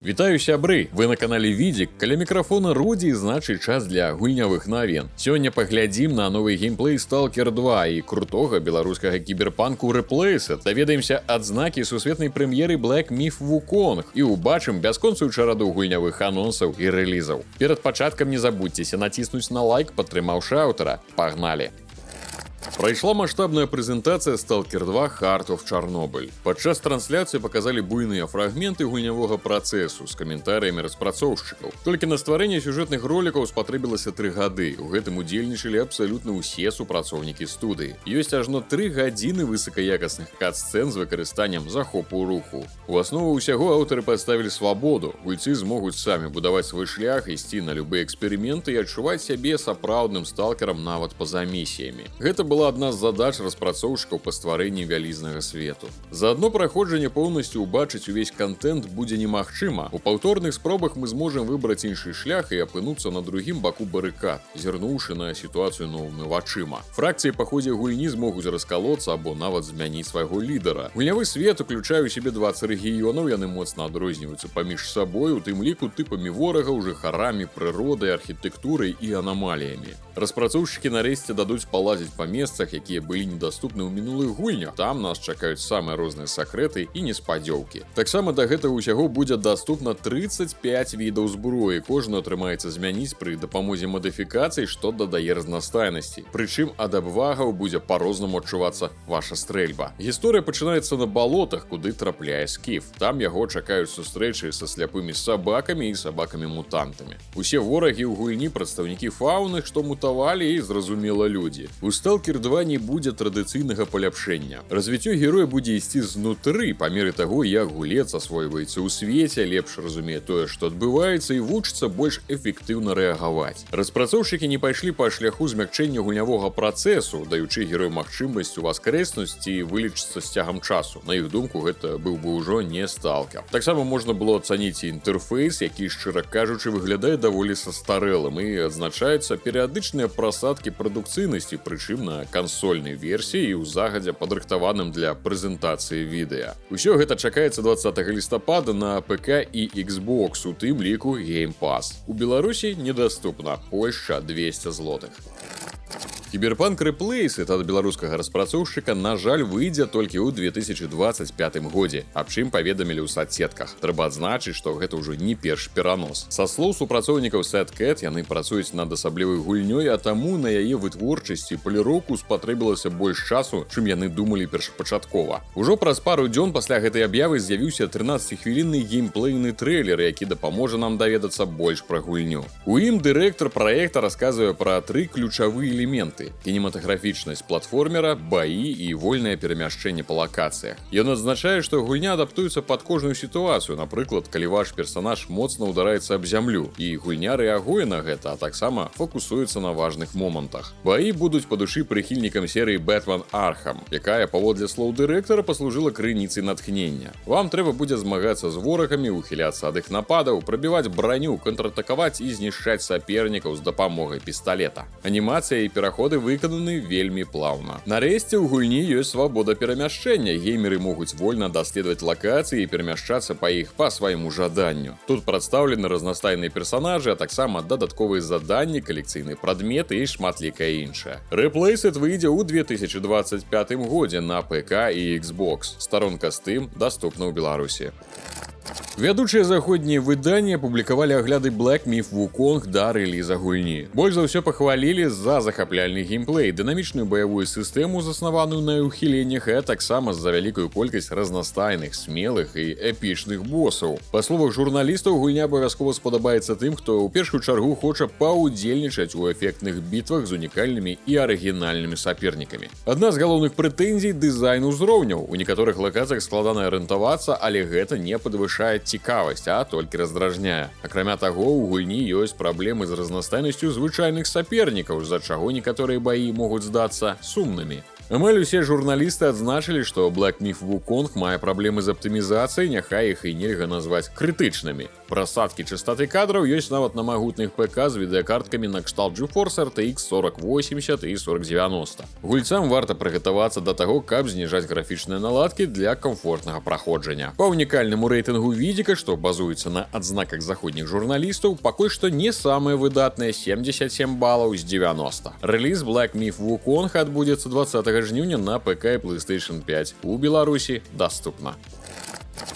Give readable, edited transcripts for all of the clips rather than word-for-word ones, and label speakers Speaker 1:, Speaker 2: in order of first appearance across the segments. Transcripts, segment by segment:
Speaker 1: Вітаю, сябры! Вы на канале Відзік, каля мікрафона Рудзі, значыць час для гульнявых навін. Сёння паглядзім на новы геймплей Stalker 2 і крутога беларускага кіберпанку Replaced. Даведаемся адзнакі сусветнай прэм'еры Black Myth Wukong і ўбачым бясконцую чараду гульнявых анонсаў і рэлізаў. Перад пачаткам не забудзьцеся націснуць на лайк, падтрымаўшы аўтара. Пагналі! Прайшла маштабная прэзентацыя Stalker 2 Heart of Chernobyl. Падчас трансляцыі паказалі буйныя фрагменты гульнявога працэсу з каментарыямі распрацоўшчыкаў. Толькі на стварэнне сюжэтных ролікаў спатрэбілася 3 гады. У гэтым удзельнічалі абсалютна ўсе супрацоўнікі студыі. Ёсць ажно 3 гадзіны высакаякасных кат-сцэн з выкарыстаннем захопу руху. У аснову ўсяго аўтары паставілі свабоду. Гульцы змогуць самі будаваць свой шлях, ісці на любыя эксперыменты і адчуваць сябе сапраўдным сталкерам нават па-за місіямі. Гэта была адна з задач распрацоўшчыкаў па стварэнні вялізнага свету. За адно праходжанне поўнасцю ўбачыць увесь кантэнт будзе немагчыма. У паўторных спробах мы зможам выбраць іншы шлях і апынуцца на другім баку барыкад, зірнуўшы на сітуацыю новымі вачыма. Фракцыі па ходзе гульні змогуць раскалоцца або нават змяніць свайго лідара. Гульнявы свет уключае ў сябе 20 рэгіёнаў, яны моцна адрозніваюцца паміж сабой, у тым ліку тыпамі ворагаў, жыхарамі, прыродай, архітэктурай і анамаліямі. Распрацоўшчыкі нарэшце дадуць палазіць па месцах, якія былі недаступны ў мінулых гульнях. Там нас чакаюць самыя розныя сакрэты і неспадзёўкі. Таксама да гэтага ўсяго будзе даступна 35 відаў зброі. Кожны атрымаецца змяніць пры дапамозе мадыфікацый, што дадае разнастайнасці. Прычым ад абвагаў будзе па-рознаму адчувацца ваша стрэльба. Гісторыя пачынаецца на балотах, куды трапляе скіф. Там яго чакаюць сустрэчы са сляпымі сабакамі і сабакамі-мутантамі. Усе ворагі ў гульні прадстаўнікі фауны, што мутавалі і, зразумела, людзі. У Stalker 2 не будзе традыцыйнага паляпшэння. Развіццё героя будзе ісці знутры па меры таго, як гулец асвойваецца ў свеце, лепш разумее тое, што адбываецца, і вучыцца больш эфектыўна рэагаваць. Распрацоўшчыкі не пайшлі па шляху змякчэння гульнявога працэсу, даючы герою магчымасць уваскрэснуць ці вылечыцца з цягам часу. На іх думку, гэта быў бы ўжо не сталкер. Таксама можна было ацаніць і інтэрфейс, які, шчыра кажучы, выглядае даволі састарэлым і адзначаюцца перыядычныя прасадкі прадукцыйнасці, прычым на кансольнай версіі і ў загадзя падрыхтаваным для прэзентацыі відэа. Усё гэта чакаецца 20 лістапада на ПК і Xbox, у тым ліку Game Pass. У Беларусі недаступна, Польшча 200 злотых. Кіберпанк Replaced ад беларускага распрацоўшчыка, на жаль, выйдзе толькі ў 2025 годзе, аб чым паведамілі ў садсетках. Трэба адзначыць, што гэта ўжо не першы перанос. Са слоў супрацоўнікаў Sadcat, яны працуюць над асаблівай гульнёй, а таму на яе вытворчасці і паліроўку спатрэбілася больш часу, чым яны думалі першапачаткова. Ужо праз пару дзён пасля гэтай аб'явы з'явіўся 13-хвілінны геймплейны трэйлер, які дапаможа нам даведацца больш пра гульню. У ім дырэктар праекта расказвае пра 3 ключавыя элементы: кінематаграфічнасць платформера, баі і вольнае перамяшчэнне па лакацыях. Ён адзначае, што гульня адаптуецца пад кожную сітуацыю, напрыклад, калі ваш персанаж моцна ўдараецца аб зямлю, і гульня рэагуе на гэта, а таксама фокусуецца на важных момантах. Баі будуць па душы прыхільнікам серыі Batman Arkham, якая, паводле слоў дырэктара, паслужыла крыніцай натхнення. Вам трэба будзе змагацца з ворагамі, ухіляцца ад іх нападаў, прабіваць браню, контратакаваць і знішчаць сапернікаў з дапамогай пісталета. Анімацыя і пераход выкананы вельмі плаўна. Нарэшце ў гульні ёсць свабода перамяшчэння. Геймеры могуць вольна даследаваць лакацыі і перамяшчацца па іх па свайму жаданню. Тут прадстаўлены разнастайныя персанажы, а таксама дадатковыя заданні, калекцыйныя прадметы і шматлікае іншае. Replaced выйдзе ў 2025 годзе на ПК і Xbox. Старонка Steam даступна ў Беларусі. Вядучыя заходнія выданні апублікавалі агляды Black Myth Wukong да рэліза гульні. Больш за ўсё пахвалілі за захапляльны геймплей, дынамічную баявую сістэму, заснаваную на ухіленнях, а таксама за вялікую колькасць разнастайных, смелых і эпічных босаў. Па словах журналістаў, гульня абавязкова спадабаецца тым, хто ў першую чаргу хоча паўдзельнічаць у эфектных бітвах з унікальнымі і арыгінальнымі сапернікамі. Адна з галоўных прэтэнзій — дызайн узроўняў. У некаторых лакацыях складана арыентавацца, але гэта не падвышае цікавасць, а толькі раздражняе. Акрамя таго, у гульні ёсць праблемы з разнастайнасцю звычайных сапернікаў, з-за чаго некаторыя баі могуць здацца сумнымі. Амаль усе журналісты адзначылі, што Black Myth Wukong мае праблемы з аптымізацыяй, няхай іх і нельга назваць крытычнымі. Прасадкі частоты кадраў ёсць нават на магутных ПК з відэакарткамі накшталт GeForce RTX 4080 і 4090. Гульцам варта прыгатавацца да таго, каб зніжаць графічныя наладкі для комфортнага праходжання. Па унікальнаму рэйтынгу відзіка, што базуецца на адзнаках заходніх журналістаў, пакуль што не самыя выдатныя 77 балаў з 90. Рэліз Black Myth Wukong адбудзецца 20 жніўня на ПК і PlayStation 5. У Беларусі даступна.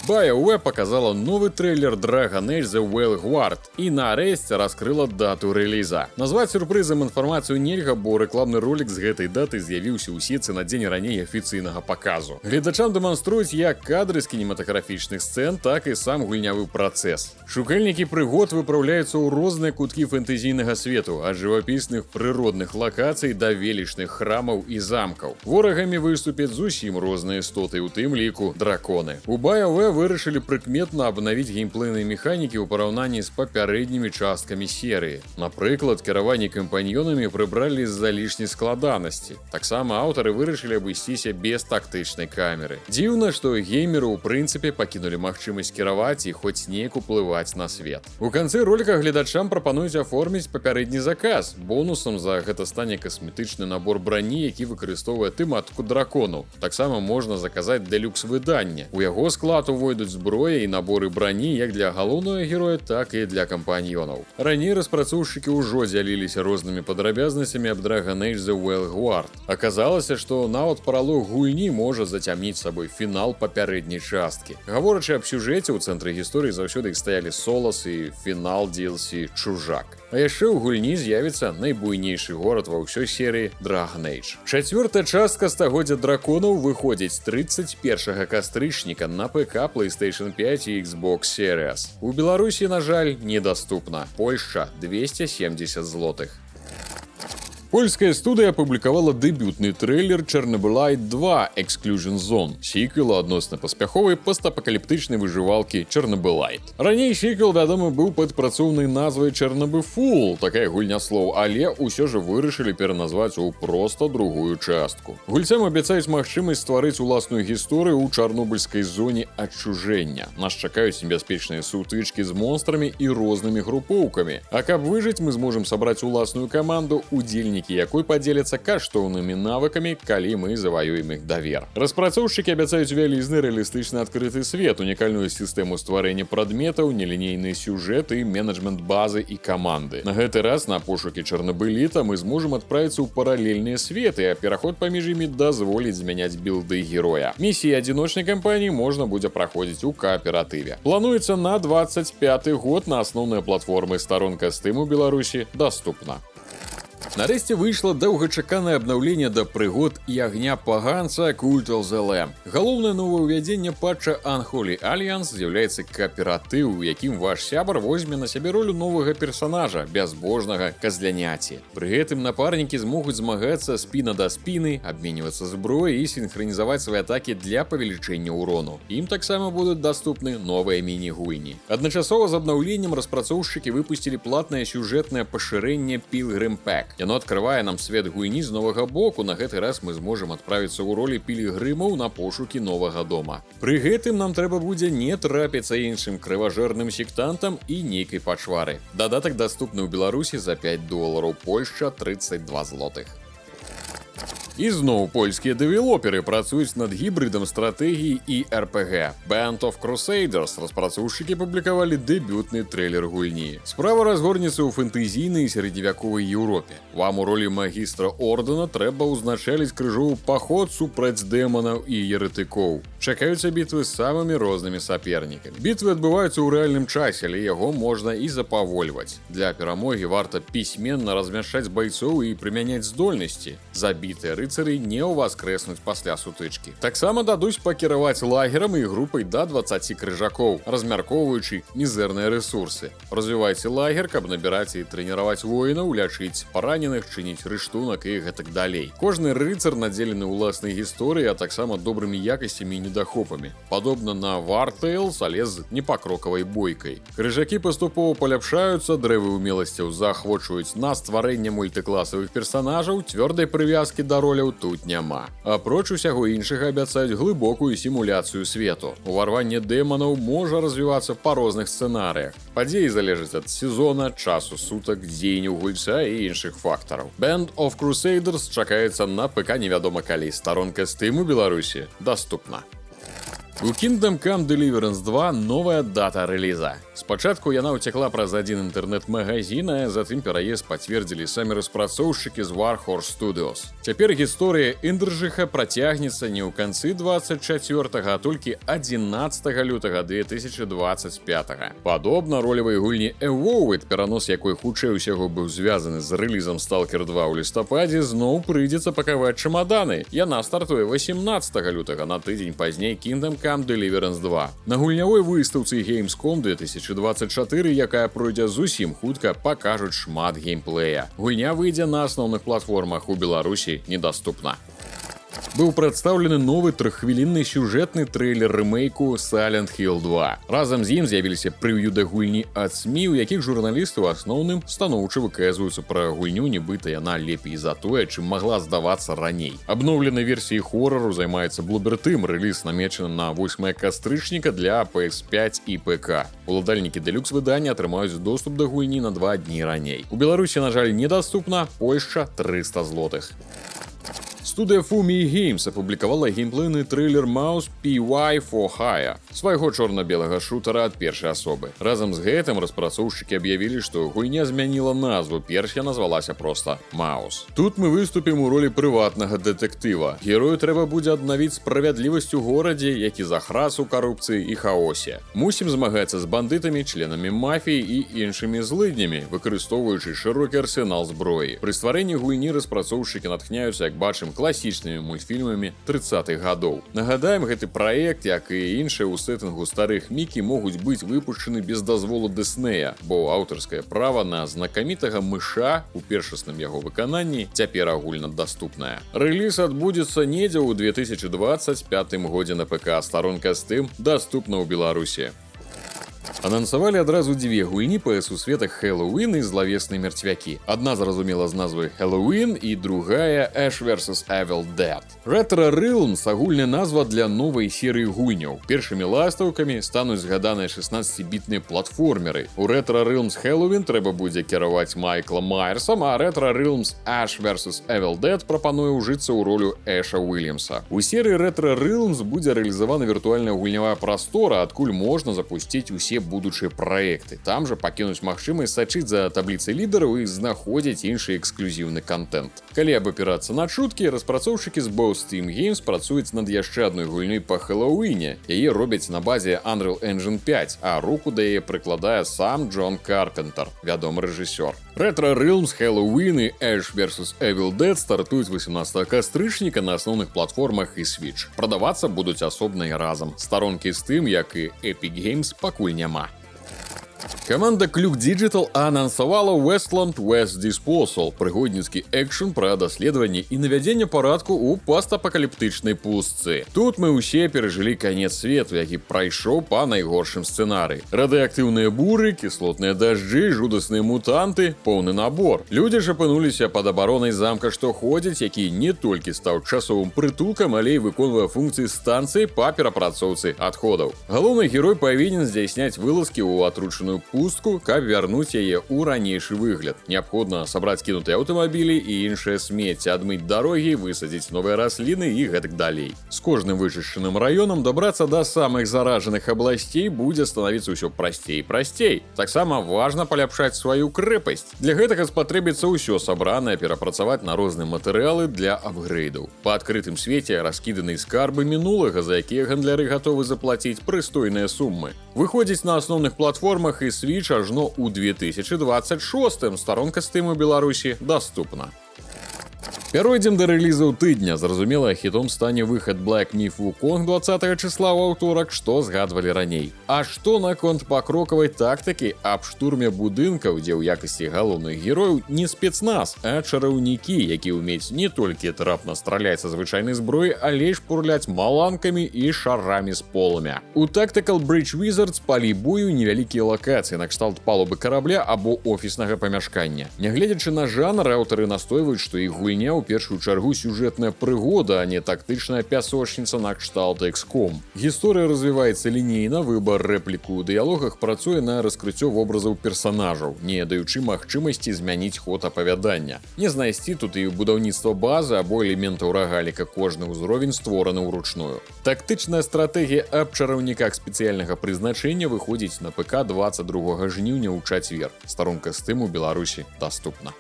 Speaker 1: BioWare показала новый трейлер Dragon Age The Veilguard і нарэшце раскрыла дату рэліза. Назваць сюрпрызам інфармацыю нельга, бо рэкламны ролік з гэтай даты з'явіўся ў сетцы на дзень раней афіцыйнага паказу. Гледачам дэманструюць як кадры з кінематаграфічных сцэн, так і сам гульнявы працэс. Шукальнікі прыгод выпраўляюцца ў розныя куткі фэнтэзійнага свету, ад жывапісных прыродных лакацый да велічных храмаў і замкаў. Ворагамі выступяць зусім розныя істоты, у тым ліку драконы. У BioWare вырашылі прыкметна абнавіць геймплейныя механікі ў параўнанні з папярэднімі часткамі серыі. Напрыклад, кіраванне кампаньёнамі прыбралі з-за лішняй складанасці. Таксама аўтары вырашылі абысціся без тактычнай камеры. Дзіўна, што геймеры ў прынцыпе пакінулі магчымасць кіраваць і хоць неяк уплываць на свет. У канцы роліка гледачам прапануюць аформіць папярэдні заказ. Бонусам за гэта стане касметычны набор брані, які выкарыстоўвае тэматыку драконаў. Таксама можна заказаць дэлюкс выданне. У яго склад увойдуць зброя і наборы брані як для галоўнага героя, так і для кампаньёнаў. Раней распрацоўшчыкі ўжо дзяліліся рознымі падрабязнасцямі аб Dragon Age The Veilguard. Аказалася, што нават пралог гульні можа зацямніць сабой фінал папярэдняй часткі. Гаворачы аб сюжэце, у цэнтры гісторыі заўсёды стаялі Солас і фінал DLC Чужак. А яшчэ ў гульні з'явіцца найбуйнейшы горад ва ўсёй серыі Dragon Age. Чацвёртая частка стагоддзя драконаў выходзіць 31 кастрычніка на ПК, PlayStation 5 і Xbox Series. У Беларусі, на жаль, недаступна. Польшча 270 злотых. Польская студыя апублікавала дэбютны трэйлер Chernobylite 2 Exclusion Zone, сіквела адносна паспяховай постапакаліптычнай выжывалкі Chernobylite. Раней сіквел, вядома, быў пад працоўнай назвай Chernobyl Full, такая гульня слоў, але ўсё ж вырашылі пераназваць у проста другую частку. Гульцам абяцаюць магчымасць стварыць уласную гісторыю ў чарнобыльскай зоне адчужэння. Нас чакаюць небяспечныя сутычкі з монстрамі і рознымі групоўкамі. А каб выжыць, мы зможам сабраць уласную каманду, удзельнікі якой падзеляцца каштоўнымі навыкамі, калі мы заваюем іх давер. Распрацоўшчыкі абяцаюць вялізны рэалістычны адкрыты свет, унікальную сістэму стварэння прадметаў, нелінейны сюжэт і менеджмент базы і каманды. На гэты раз на пошукі чарнабыліта мы зможам адправіцца ў паралельныя светы, а пераход паміж імі дазволіць змяняць білды героя. Місіі адзіночнай кампаніі можна будзе праходзіць у кааператыве. Плануецца на 25 год, на асноўныя платформы старонка Steam у Беларусі даступна. Нарэшце выйшла доўгачаканае абнаўленне да прыгод і агня паганца Cult of the Lamb. Галоўнае новаўвядзенне патча Unholy Alliance з'яўляецца кааператыў, у якім ваш сябар возьме на сябе ролю новага персанажа, бязбожнага казляняці. Пры гэтым напарнікі змогуць змагацца спіна да спіны, абменьвацца зброяй і сінхранізаваць свае атакі для павелічэння ўрону. Ім таксама будуць даступны новыя міні-гульні. Адначасова з абнаўленнем распрацоўшчыкі выпусцілі платнае сюжэтнае пашырэнне Pilgrim Pack. Яно адкрывае нам свет гульні з новага боку. На гэты раз мы зможам адправіцца ў ролі пілігрымаў на пошукі новага дома. Пры гэтым нам трэба будзе не трапіцца іншым крыважэрным сектантам і нейкай пачвары. Дадатак даступны ў Беларусі за $5, Польшча 32 злотых. І зноў польскія дэвелоперы працуюць над гібрыдам стратэгіі і RPG. Band of Crusaders распрацоўшчыкі публікавалі дэбютны трэйлер гульні. Справа разгорнецца ў фэнтэзійнай і сярэдневяковай Еўропе. Вам у ролі магістра ордэна трэба ўзначаліць крыжовы паход супраць дэманаў і еретыкоў. Чакаюцца бітвы з самымі рознымі сапернікамі. Бітвы адбываюцца ў рэальным часе, але яго можна і запавольваць. Для перамогі варта пісьменна размяшчаць байцоў і прымяняць здольнасці. Забітыя рыцары не ўваскрэснуць пасля сутычкі. Таксама дадуць пакіраваць лагерам і групай да 20 крыжакоў, размяркоўваючы мізэрныя рэсурсы. Развівайце лагер, каб набіраць і трэніраваць воінаў, лячыць параненых, чыніць рыштунак і гэтак далей. Кожны рыцар надзелены ўласнай гісторыяй, а таксама добрымі якасцямі і недахопамі. Падобна на War Tales, але з непакрокавай бойкай. Крыжакі паступова паляпшаюцца, дрэвы ўмеласцяў заахвочваюць на стварэнне мультыкласавых персанажаў, цвёрдай прывязкі да ролі роляў тут няма. Апроч усяго іншага абяцаюць глыбокую сімуляцыю свету. Уварванне дэманаў можа развівацца па розных сцэнарыях. Падзеі залежаць ад сезона, часу сутак, дзеянняў гульца і іншых фактараў. Band of Crusaders чакаецца на ПК невядома калі. Старонка Steam у Беларусі даступна. У Kingdom Come Deliverance 2 новая дата рэліза. Спачатку яна ўцякла праз адзін інтэрнэт-магазін, а затым пераезд пацвердзілі самі распрацоўшчыкі з Warhorse Studios. Цяпер гісторыя Індржыха працягнецца не ў канцы 24-га, а толькі 11 лютага 2025. Падобна ролевай гульні Evolved, перанос якой хутчэй усяго быў звязаны з рэлізам Stalker 2 ў лістападзе, зноў прыйдзецца пакаваць чамаданы. Яна стартуе 18 лютага, на тыдзень пазней Kingdom Come Deliverance 2. На гульнявой выстаўцы Gamescom 2024, якая пройдзе зусім хутка, пакажуць шмат геймплея. Гульня выйдзе на асноўных платформах, у Беларусі недаступна. Быў прадстаўлены новы 3-хвілінны сюжэтны трэйлер рэмейку Silent Hill 2. Разам з ім з'явіліся прэв'ю да гульні ад СМІ, у якіх журналісты ў асноўным станоўча выказваюцца пра гульню, нібыта яна лепей за тое, чым магла здавацца раней. Абноўленай версіяй хорару займаецца Bloober Team, рэліз намечаны на 8 кастрычніка для PS5 і ПК. Уладальнікі дэлюкс-выдання атрымаюць доступ да гульні на 2 дні раней. У Беларусі, на жаль, недаступна, Польшча 300 злотых. Студыя Fumi Games апублікавала геймплейны трэйлер Mouse PY for Hire, свайго чорна-белага шутара ад першай асобы. Разам з гэтым распрацоўшчыкі аб'явілі, што гульня змяніла назву, перш яна назвалася проста Mouse. Тут мы выступім у ролі прыватнага дэтэктыва. Герою трэба будзе аднавіць справядлівасць у горадзе, які захрас у карупцыі і хаосе. Мусім змагацца з бандытамі, членамі мафіі і іншымі злыднямі, выкарыстоўваючы шырокі арсенал зброі. Пры стварэнні гульні распрацоўшчыкі натхняюцца, як бачым, класічнымі мультфільмамі 30-х гадоў. Нагадаем, гэты праект, як і іншыя ў сеттынгу старых Мікі, могуць быць выпушчаны без дазволу Дыснея, бо аўтарскае права на знакамітага мыша у першасным яго выкананні цяпер агульна даступнае. Рэліз адбудзецца недзе ў 2025 годзе на ПК, старонка Steam даступна ў Беларусі. Анансавалі адразу дзве гульні па сусветах Halloween і злавесныя мерцвякі. Адна, зразумела, з назвы Halloween і другая Ash vs Evil Dead. Retro Realms – агульная назва для новай серыі гульняў. Першымі ластаўкамі стануць згаданыя 16-бітныя платформеры. У Retro Realms Halloween трэба будзе кіраваць Майклам Майерсам, а Retro Realms Ash vs Evil Dead прапануе ўжыцца ў ролю Эша Уильямса. У серыі Retro Realms будзе рэалізавана віртуальная гульнявая прастора, адкуль можна запусціць усе будучыя праекты. Там жа пакінуць магчымасць сачыць за табліцай лідараў і знаходзіць іншы эксклюзіўны контент. Калі абапірацца на чуткі, распрацоўшчыкі з Both Steam Games працуюць над яшчэ адной гульнёй па Хэллоуіне. Яе робяць на базе Unreal Engine 5, а руку да яе прыкладае сам Джон Карпентер, вядомы рэжысёр. Retro Realms Halloween і Ash vs Evil Dead стартуюць 18 кастрычніка на асноўных платформах і Switch. Прадавацца будуць асобна і разам. Старонкі Steam, як і Epic Games, пакуль няма. Каманда Клюк Digital анансавала Westland West Disposal, прыгодніцкі экшн пра даследаванне і навядзенне парадку ў постапакаліптычнай пустцы. Тут мы ўсе перажылі канец свету, які прайшоў па найгоршым сцэнарыі. Радыактыўныя буры, кіслотныя дажджы, жудасныя мутанты, поўны набор. Людзі ж апынуліся пад абаронай замка, што ходзіць, які не толькі стаў часовым прытулкам, але і выконвае функцыі станцыі па перапрацоўцы адходаў. Галоўны герой павінен здзяйсняць вылазкі ў атручаную пустку, каб вярнуць яе ў ранейшы выгляд. Неабходна сабраць кінутыя аўтамабілі і іншае смецце, адмыць дарогі, высадзіць новыя расліны і гэтак далей. З кожным вычышчаным раёнам дабрацца да самых заражаных абласцей будзе станавіцца ўсё прасцей і прасцей. Таксама важна паляпшаць сваю крэпасць. Для гэтага спатрэбіцца ўсё сабранае перапрацаваць на розныя матэрыялы для апгрэйдаў. Па адкрытым свеце раскіданы скарбы мінулага, за якія гандляры гатовы заплаціць прыстойныя суммы. Выходзіць на асноўных платформах і Switch ажно ў 2026. Старонка Steam у Беларусі даступна. Пяройдзем да рэлізаў тыдня. Зразумела, хітом стане выхад Black Myth Wukong 20 числа ў аўторак, што згадвалі раней. А што наконт пакрокавай тактыкі аб штурме будынкаў, дзе ў якасці галоўных герояў не спецназ, а чараўнікі, якія ўмеюць не толькі трапна страляць са звычайнай зброі, але і шпурляць маланкамі і шарамі з полымя. У Tactical Bridge Wizards палі бою невялікія лакацыі накшталт палубы карабля або офіснага памяшкання. Нягледзячы на жанр, аўтары настойваюць, што іх гульня ў першую чаргу сюжэтная прыгода, а не тактычная пясочніца на кшталт XCOM. Гісторыя развіваецца лінейна, выбар рэпліку ў дыялогах працуе на раскрыццё вобразаў персанажаў, не даючы магчымасці змяніць ход апавядання. Не знайсці тут і будаўніцтва базы або элементаў рагаліка, кожны ўзровень створаны ўручную. Тактычная стратэгія аб чараўніках спецыяльнага прызначэння выходзіць на ПК 22 жніўня ў чацвер. Старонка Steam у Беларусі даступна.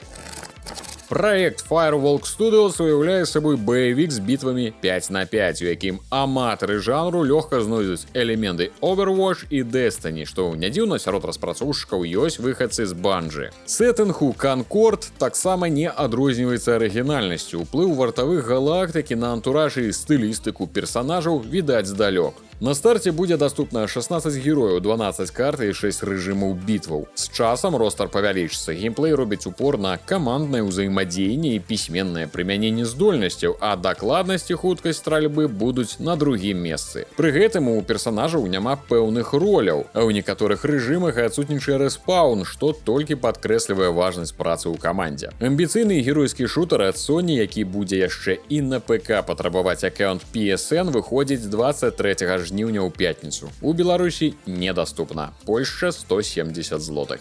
Speaker 1: Праект Firewalk Studios уяўляе сабой баевік з бітвамі 5 на 5, у якім аматары жанру лёгка знойдуць элементы Overwatch і Destiny, што не дзіўна, сярод распрацоўшчыкаў ёсць выхадцы з Bungie. Сеттынг у Concord таксама не адрозніваецца арыгінальнасцю. Уплыў вартавых галактыкі на антураж і стылістыку персанажаў відаць здалёк. На старце будзе даступна 16 герояў, 12 карт і 6 рэжымаў бітваў. З часам ростар павялічыцца. Геймплей робіць упор на каманднае ўзаемадзеянне і пісьменнае прымяненне здольнасцяў, а дакладнасць і хуткасць стральбы будуць на другім месцы. Пры гэтым у персанажаў няма пэўных роляў, а ў некаторых рэжымах адсутнічае рэспаун, што толькі падкрэслівае важнасць працы ў камандзе. Амбіцыйны геройскі шутер ад Sony, які будзе яшчэ і на ПК патрабаваць аккаунт PSN, выходзіць 23 жніўня ў пятніцу. У Беларусі недаступна. Польшча 170 злотых.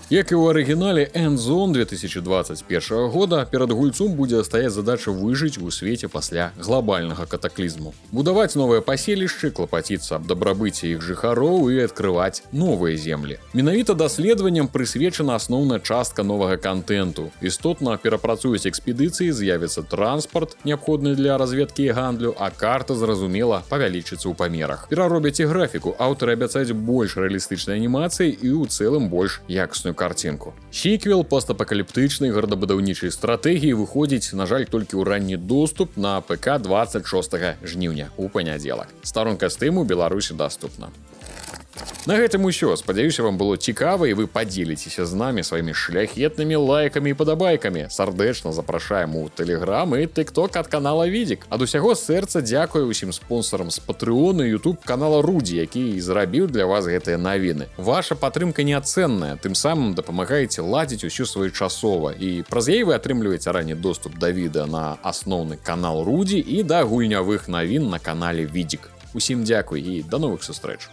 Speaker 1: Як і ў арыгінале Endzone 2021 года, перад гульцом будзе стаяць задача выжыць у свеце пасля глобальнага катаклізму. Будаваць новыя паселішчы, клапаціцца аб дабрабыце іх жыхароў і адкрываць новыя землі. Менавіта даследаванням прысвечана асноўная частка новага контенту. Істотна перапрацуюць экспедыцыі, з'явіцца транспарт, неабходны для разведкі і гандлю, а карта, зразумела, павялічыцца ў памерах. Пераробяць і графіку, аўтары абяцаюць больш рэалістычнай анімацыі і ў цэлым больш якасную картинку. Сіквел постапакаліптычнай гарадабудаўнічай стратэгіі выходзіць, на жаль, толькі ў ранні доступ на ПК 26 жніўня у панядзелак. Старонка Steam у Беларусі даступна. На гэтым усё. Спадзяюся, вам было цікава і вы падзеліцеся з намі сваімі шляхетнымі лайкамі і падабайкамі. Сардэчна запрашаем у Telegram і TikTok ад канала Відзік. Ад усяго сэрца дзякую ўсім спонсарам з Patreon і YouTube канала Рудзі, які зрабіў для вас гэтыя навіны. Ваша падтрымка неацэнная, тым самым дапамагаеце ладзіць усё своечасова, і праз яе вы атрымліваеце ранні доступ да відэа на асноўны канал Рудзі і да гульнявых навін на канале Відзік. Усім дзякуй і да новых сустрэч.